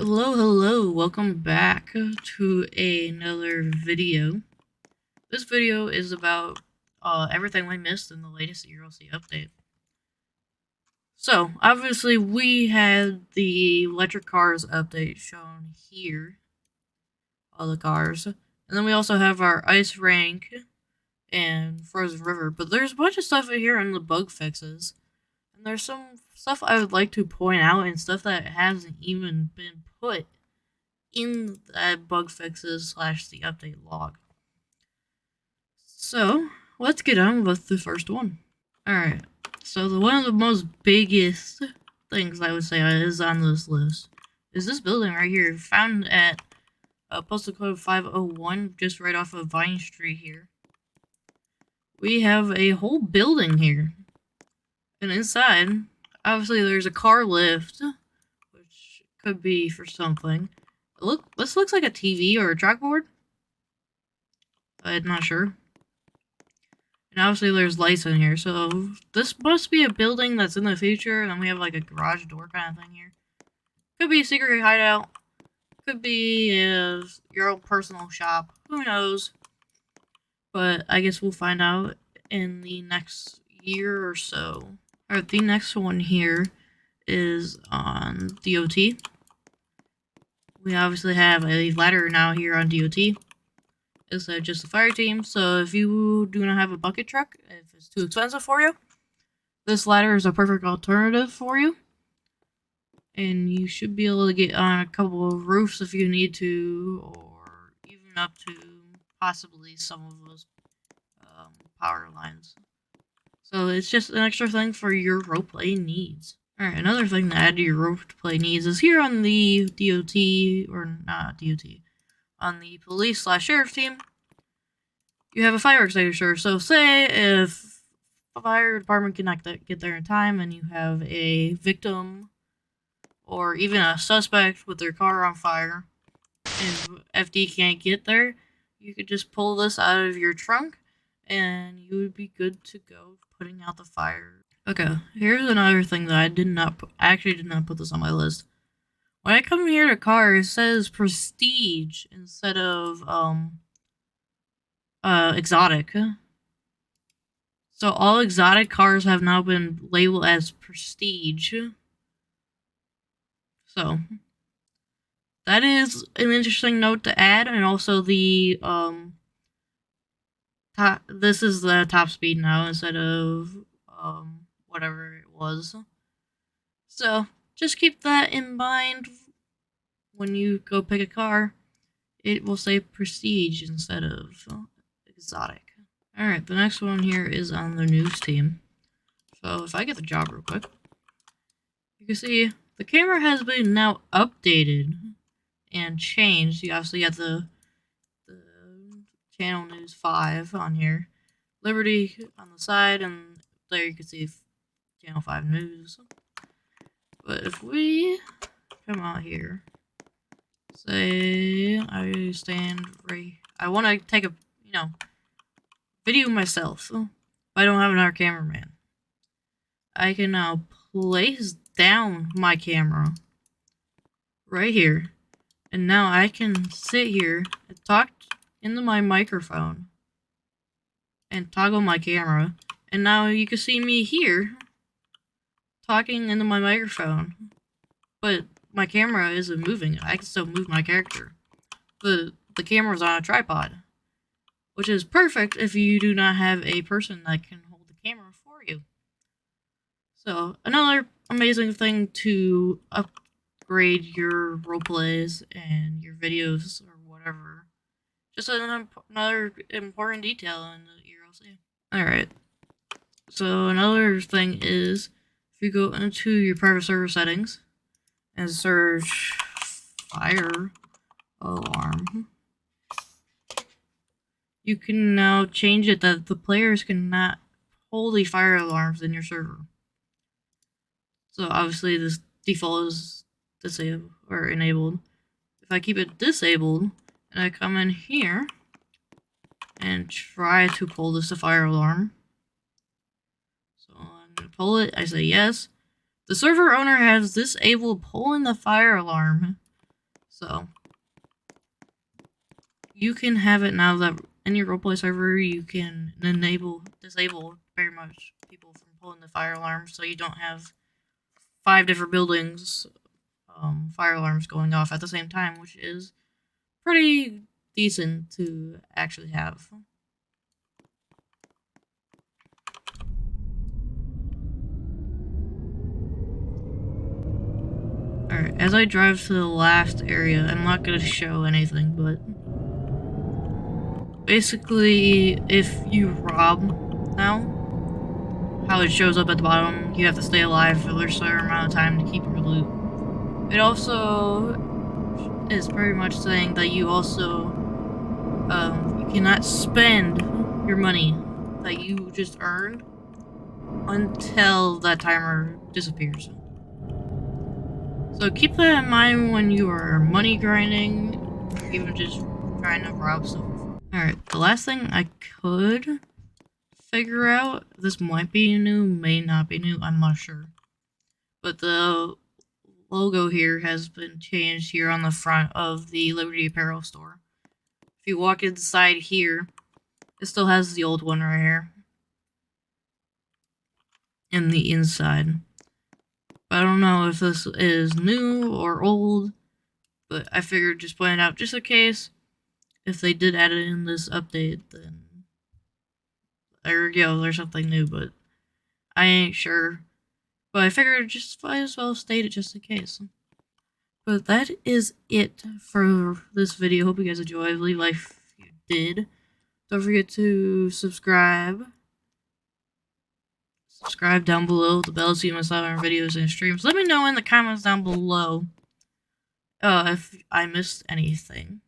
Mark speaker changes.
Speaker 1: Hello, welcome back to another video. This video is about everything we missed in the latest ERLC update. So, obviously we had the electric cars update shown here, all the cars, and then we also have our ice rank and frozen river, but there's a bunch of stuff in here in the bug fixes, and there's some stuff I would like to point out and stuff that hasn't even been put in that bug fixes / the update log. So let's get on with the first one. Alright, so one of the most biggest things I would say is on this list is this building right here, found at postal code 501, just right off of Vine Street here. We have a whole building here, and inside, obviously there's a car lift, which could be for something. This looks like a TV or a chalkboard. I'm not sure. And obviously there's lights in here, so this must be a building that's in the future, and then we have like a garage door kind of thing here. Could be a secret hideout. Could be your own personal shop. Who knows? But I guess we'll find out in the next year or so. Alright, the next one here is on DOT. We obviously have a ladder now here on DOT. It's just a fire team, so if you do not have a bucket truck, if it's too expensive for you, this ladder is a perfect alternative for you. And you should be able to get on a couple of roofs if you need to, or even up to possibly some of those power lines. So it's just an extra thing for your roleplay needs. Alright, another thing to add to your roleplay needs is here on the DOT, or not DOT, on the police / sheriff team, you have a fire extinguisher. So say if a fire department cannot get there in time and you have a victim or even a suspect with their car on fire and FD can't get there, you could just pull this out of your trunk and you would be good to go putting out the fire. Okay, here's another thing that I did not put this on my list. When I come here to cars, it says prestige instead of exotic. So all exotic cars have now been labeled as prestige. So that is an interesting note to add, and also the this is the top speed now instead of whatever it was. So just keep that in mind when you go pick a car. It will say prestige instead of exotic. Alright, the next one here is on the news team. So if I get the job real quick, you can see the camera has been now updated and changed. You obviously got the channel news 5 on here, Liberty on the side, and there you can see channel 5 news. But if we come out here, say I stand right, I want to take a video myself, but I don't have another cameraman. I can now place down my camera right here, and now I can sit here and talk into my microphone and toggle my camera, and now you can see me here talking into my microphone, but my camera isn't moving. I can still move my character. The camera's on a tripod, which is perfect if you do not have a person that can hold the camera for you. So another amazing thing to upgrade your roleplays and your videos or whatever. Just another important detail in the ERLC. Alright. So another thing is, if you go into your private server settings and search fire alarm, you can now change it that the players cannot hold the fire alarms in your server. So obviously this default is disabled or enabled. If I keep it disabled and I come in here and try to pull this fire alarm, so I'm gonna pull it, I say yes. The server owner has disabled pulling the fire alarm So you can have it now that in your roleplay server you can disable very much people from pulling the fire alarm, so you don't have 5 different buildings fire alarms going off at the same time, which is pretty decent to actually have. Alright, as I drive to the last area, I'm not going to show anything, but basically, if you rob now, how it shows up at the bottom, you have to stay alive for a certain amount of time to keep your loot. It also is pretty much saying that you also you cannot spend your money that you just earned until that timer disappears. So keep that in mind when you are money grinding, or even just trying to rob stuff. Alright, the last thing I could figure out, this might be new, may not be new, I'm not sure. But the logo here has been changed here on the front of the Liberty Apparel store. If you walk inside here, it still has the old one right here. In the inside. But I don't know if this is new or old, but I figured just point it out just in case. If they did add it in this update, then there we go, there's something new, but I ain't sure. But I figured just might as well state it just in case. But that is it for this video. Hope you guys enjoyed. Leave a like if you did. Don't forget to subscribe. Subscribe down below the bell so you must have our videos and streams. Let me know in the comments down below if I missed anything.